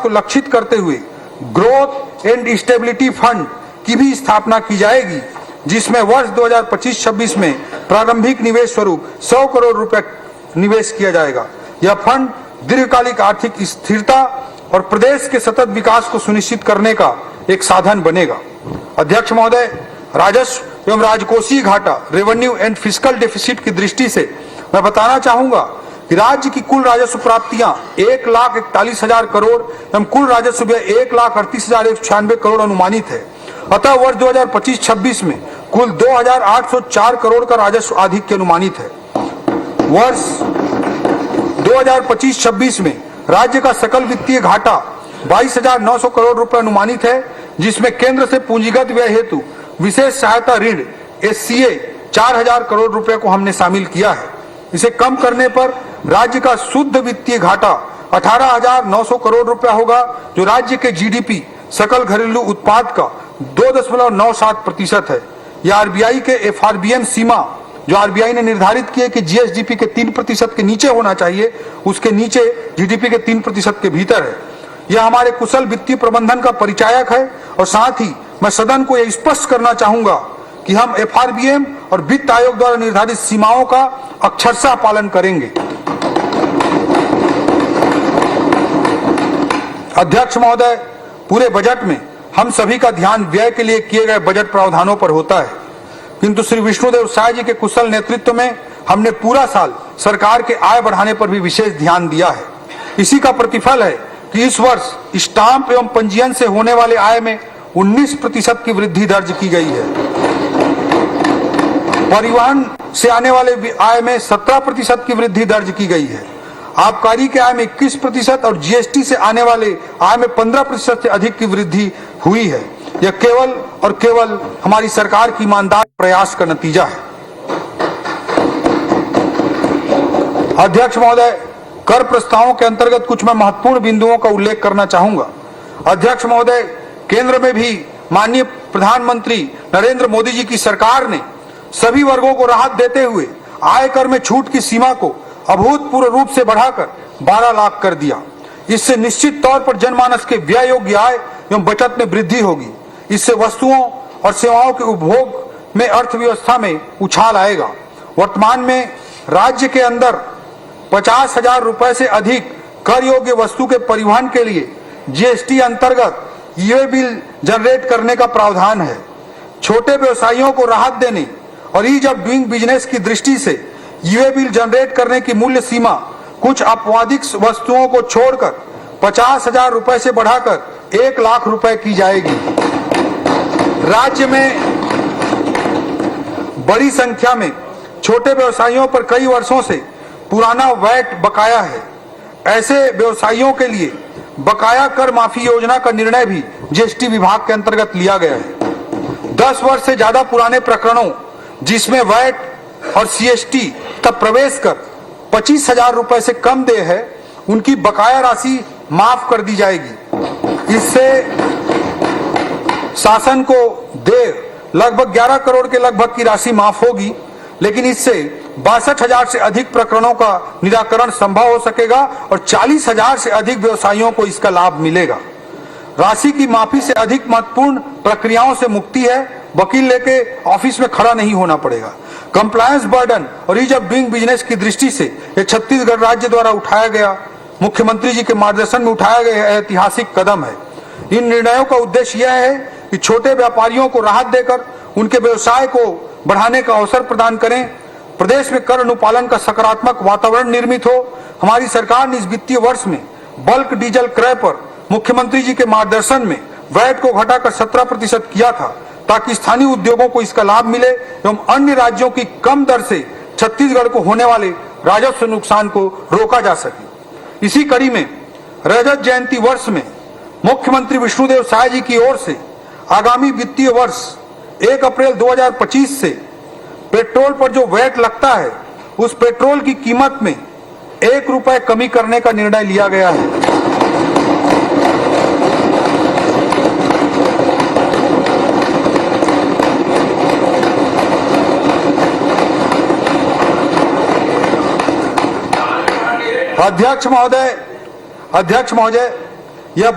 को लक्षित करते हुए ग्रोथ एंड स्टेबिलिटी फंड की भी स्थापना की जाएगी, जिसमें वर्ष 2025-26 में प्रारंभिक निवेश स्वरूप 100 करोड़ रुपए निवेश किया जाएगा। यह फंड दीर्घकालिक आर्थिक स्थिरता और प्रदेश के सतत विकास को सुनिश्चित करने का एक साधन बनेगा। अध्यक्ष महोदय, राजस्व एवं राजकोषीय घाटा रेवेन्यू एंड फिस्कल डेफिसिट की दृष्टि से मैं बताना चाहूंगा कि राज्य की कुल राजस्व प्राप्तियां 1,41,000 करोड़ एवं कुल राजस्व व्यय 1,38,196 करोड़ अनुमानित है। अतः वर्ष 2025-26 में कुल 2,804 करोड़ का राजस्व आधिक्य अनुमानित है। वर्ष 2025-26 में राज्य का सकल वित्तीय घाटा 22,900 करोड़ रुपए अनुमानित है, जिसमें केंद्र से पूंजीगत व्यय हेतु विशेष सहायता ऋण SCA 4,000 करोड़ रुपए को हमने शामिल किया है। इसे कम करने पर राज्य का शुद्ध वित्तीय घाटा 18,900 करोड़ रुपया होगा, जो राज्य के GDP सकल घरेलू उत्पाद का 2.97% है। यह RBI के FRBM सीमा जो RBI ने निर्धारित की है कि GSDP के 3% के नीचे होना चाहिए, उसके नीचे GDP के 3% के भीतर है। यह हमारे कुशल वित्तीय प्रबंधन का परिचायक है और साथ ही मैं सदन को यह स्पष्ट करना चाहूंगा कि हम FRBM और वित्त आयोग द्वारा निर्धारित सीमाओं का अक्षरशः पालन करेंगे। अध्यक्ष महोदय, पूरे बजट में हम सभी का ध्यान व्यय के लिए किए गए बजट प्रावधानों पर होता है, किंतु श्री विष्णुदेव साय जी के कुशल नेतृत्व में हमने पूरा साल सरकार के आय बढ़ाने पर भी विशेष ध्यान दिया है। इसी का प्रतिफल है कि इस वर्ष स्टाम्प एवं पंजीयन से होने वाले आय में 19% की वृद्धि दर्ज की गई है। परिवहन से आने वाले आय में 17% की वृद्धि दर्ज की गई है। आबकारी के आय में 21% और GST से आने वाले आय में 15% से अधिक की वृद्धि हुई है। यह केवल और केवल हमारी सरकार की ईमानदार प्रयास का नतीजा है। अध्यक्ष महोदय, कर प्रस्तावों के अंतर्गत कुछ मैं महत्वपूर्ण बिंदुओं का उल्लेख करना चाहूंगा। अध्यक्ष महोदय, केंद्र में भी माननीय प्रधानमंत्री नरेंद्र मोदी जी की सरकार ने सभी वर्गों को राहत देते हुए आयकर में छूट की सीमा को अभूतपूर्व रूप से बढ़ाकर 12 लाख कर दिया। इससे निश्चित तौर पर जनमानस के व्यय योग्य आय एवं बचत में वृद्धि होगी। इससे वस्तुओं और सेवाओं के उपभोग में अर्थव्यवस्था में उछाल आएगा। वर्तमान में राज्य के अंदर 50,000 रुपए से अधिक कर योग्य वस्तु के परिवहन के लिए GST अंतर्गत ई-वे बिल जनरेट करने का प्रावधान है। छोटे व्यवसायियों को राहत देने और ईज ऑफ डूइंग बिजनेस की दृष्टि से ई-वे बिल जनरेट करने की मूल्य सीमा कुछ आपवादिक वस्तुओं को छोड़कर 50,000 रुपए से बढ़ाकर 1 लाख रुपए की जाएगी। राज्य में बड़ी संख्या में छोटे व्यवसायियों पर कई वर्षों से पुराना वैट बकाया है। ऐसे व्यवसायियों के लिए बकाया कर माफी योजना का निर्णय भी GST विभाग के अंतर्गत लिया गया है। 10 वर्ष से ज्यादा पुराने प्रकरणों जिसमें वैट और CST तब प्रवेश कर 25,000 रुपए से कम देय है, उनकी बकाया राशि माफ कर दी जाएगी। इससे शासन को देय लगभग 11 करोड़ के लगभग की राशि माफ होगी, लेकिन इससे 62,000 से अधिक प्रकरणों का निराकरण संभव हो सकेगा और 40,000 से अधिक व्यवसायियों को इसका लाभ मिलेगा। राशि की माफी से अधिक महत्वपूर्ण प्रक्रियाओं से मुक्ति है। वकील लेके ऑफिस में खड़ा नहीं होना पड़ेगा। कंप्लायंस बर्डन और ईज ऑफ डूइंग बिजनेस की दृष्टि से यह छत्तीसगढ़ राज्य द्वारा उठाया गया, मुख्यमंत्री जी के मार्गदर्शन में उठाया गया ऐतिहासिक कदम है। इन निर्णयों का उद्देश्य यह है कि छोटे व्यापारियों को राहत देकर उनके व्यवसाय को बढ़ाने का अवसर प्रदान करें। प्रदेश में कर अनुपालन का सकारात्मक वातावरण निर्मित हो। हमारी सरकार ने इस वित्तीय वर्ष में बल्क डीजल क्रय पर मुख्यमंत्री जी के मार्गदर्शन में वैट को घटाकर 17% किया था, ताकि स्थानीय उद्योगों को इसका लाभ मिले एवं अन्य राज्यों की कम दर से छत्तीसगढ़ को होने वाले राजस्व नुकसान को रोका जा सके। इसी कड़ी में रजत जयंती वर्ष में मुख्यमंत्री विष्णुदेव साय जी की ओर से आगामी वित्तीय वर्ष 1 अप्रैल 2025 से पेट्रोल पर जो वैट लगता है, उस पेट्रोल की कीमत में 1 रुपए कमी करने का निर्णय लिया गया है। अध्यक्ष महोदय, यह